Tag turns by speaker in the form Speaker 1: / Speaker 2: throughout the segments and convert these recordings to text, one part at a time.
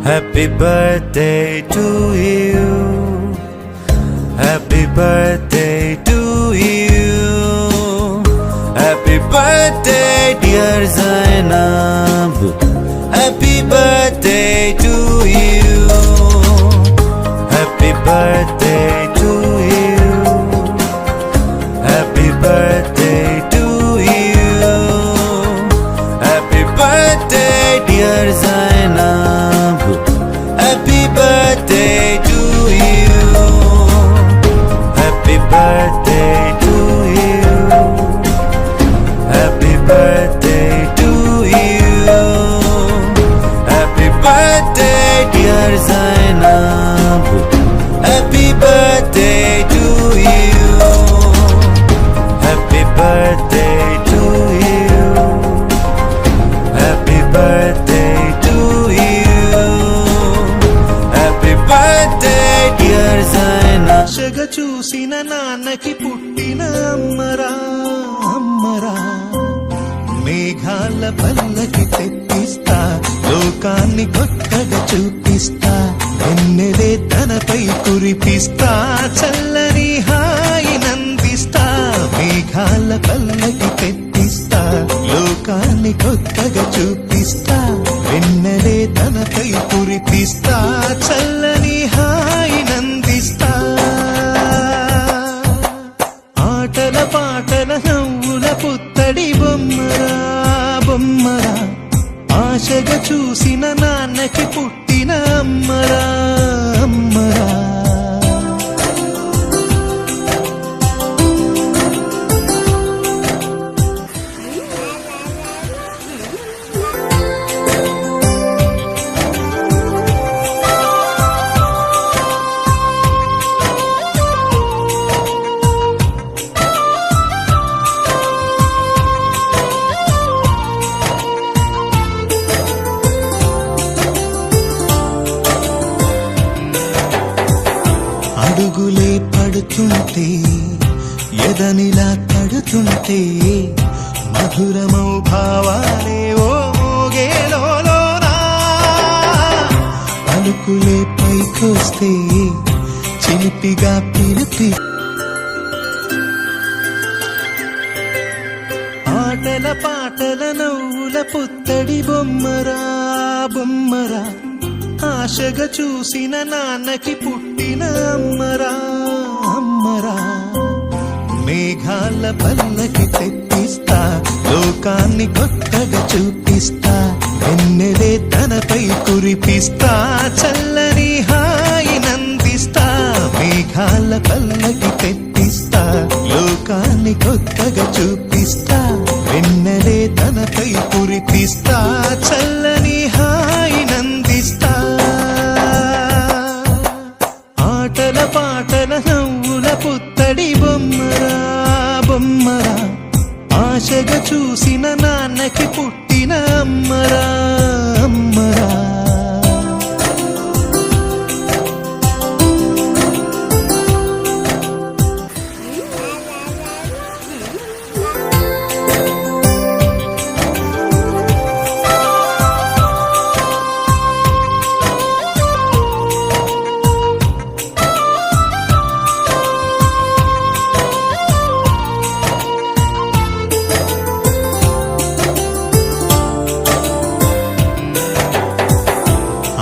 Speaker 1: Happy birthday to you. Happy birthday to you. Happy birthday dear Zainab. Happy birthday to you. Happy birthday to you. Happy birthday to you. Happy birthday dear Zainab. Happy birthday to you. Happy birthday to you. Happy birthday to you. Happy birthday dear Zainab. Happy birthday to you. Happy birthday to you. Happy birthday to you. Happy birthday dear Zainab.
Speaker 2: ఆశగా చూసిన నాన్నకి పుట్టిన అమ్మరా అమ్మరా, మేఘాల పల్లకి తెప్పిస్తా, లోకాన్ని కొత్తగా చూపిస్తా, వెన్నెలే తనపై కురిపిస్తా, చల్లని హాయినందిస్తా. మేఘాల పల్లకి తెప్పిస్తా, లోకాన్ని కొత్తగా చూపిస్తా, వెన్నెలే తనపై కురిపిస్తా, చల్లని హాయినందిస్తా. ఆటల పాటల నవ్వుల పుత్తడి బొమ్మరా బొమ్మరా, ఆశగా చూసిన నాన్నకి పుట్టిన అమ్మరా అమ్మరా. అడుగులే పడుతుంటే, ఎదనిలా తడుతుంటే, మధురమౌ భావాలే ఓ మోగేలోనా. అలుకులే పైకొస్తే, చిలిపిగా పిలిపి. ఆటల పాటల నవ్వుల పుత్తడి బొమ్మరా బొమ్మరా, ఆశగా చూసిన నాన్నకి పుట్టిన అమ్మరా అమ్మరా. మేఘాల పల్లకి తెప్పిస్తా, లోకాన్ని కొత్తగా చూపిస్తా, వెన్నెలే తనపై కురిపిస్తా, చల్లని హాయినందిస్తా. మేఘాల పల్లకి తెప్పిస్తా, లోకాన్ని కొత్తగా చూపిస్తా, వెన్నెలే తనపై కురిపిస్తా, చల్లని హాయినందిస్తా. ఆటల పాటల నవ్వుల పుత్తడి బొమ్మరా బొమ్మరా, ఆశగా చూసిన నాన్నకి పుట్టిన అమ్మరా అమ్మరా.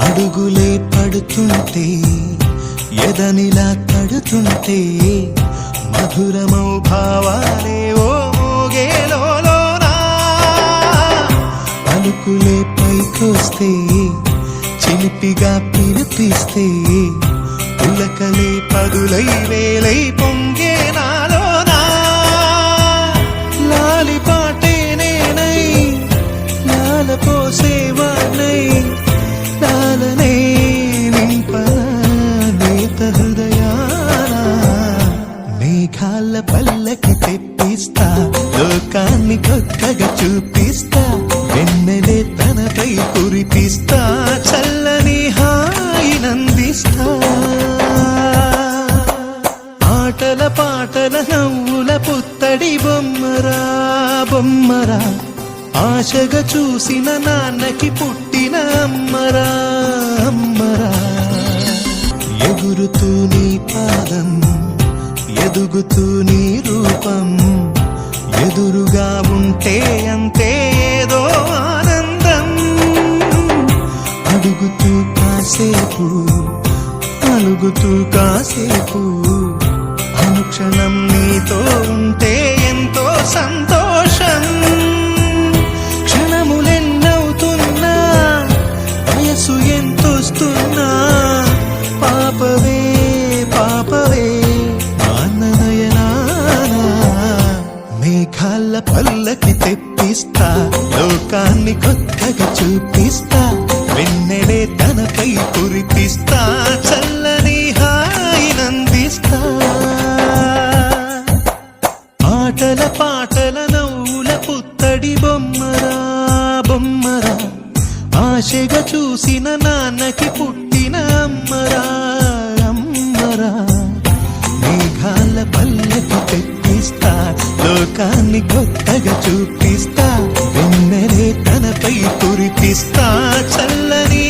Speaker 2: అడుగులే పడుతుంటే, ఎదనిలా తడుతుంటే, మధురమౌ భావాలే ఓ మోగేలోనా. అలుకులే పైకొస్తే, చిలిపిగా పిలిపిస్తే, పులకలే పదులై వేలై పొంగే నాలోనా. లాలి పాటే నేనై, లాల పోసేవాణ్ణై, లాలనే నింపనా నేత హృదయాన. మేఘాల పల్లకి తెప్పిస్తా, లోకాన్ని కొత్తగా చూపిస్తా, వెన్నెలే తనపై కురిపిస్తా, చల్లని హాయినందిస్తా. ఆటల పాటల నవ్వుల పుత్తడి బొమ్మరా బొమ్మరా, ఆశగా చూసిన నాన్నకి పుట్టిన అమ్మరా అమ్మరా ఎగురుతూ నీ పాదం ఎదుగుతూ నీ రూపం ఎదురుగా ఉంటే అంతే ఏదో ఆనందం అడుగుతూ కాసేపు అలుగుతూ కాసేపు అనుక్షణం నీతో ఉంటే ఎంతో సంతోషం క్షణములెన్నవుతున్నా వయసు ఎంతొస్తున్నా పాపవే పాపవే ఆనందయనానా మేఘాల పల్లకి తెప్పిస్తా లోకాన్ని కొత్తగా చూపిస్తా వెన్నెలే తనపై కురిపిస్తా చల్లని హాయినందిస్తా ఆటల పాటల నవ్వుల పుత్తడి బొమ్మరా బొమ్మరా ఆశగా చూసిన నాన్నకి పుట్టిన అమ్మరా అమ్మరా మేఘాల పల్లెకి తెప్పిస్తా లోకాన్ని కొత్తగా చూపిస్తా వెన్నెలే తనపై కురిపిస్తా చల్లని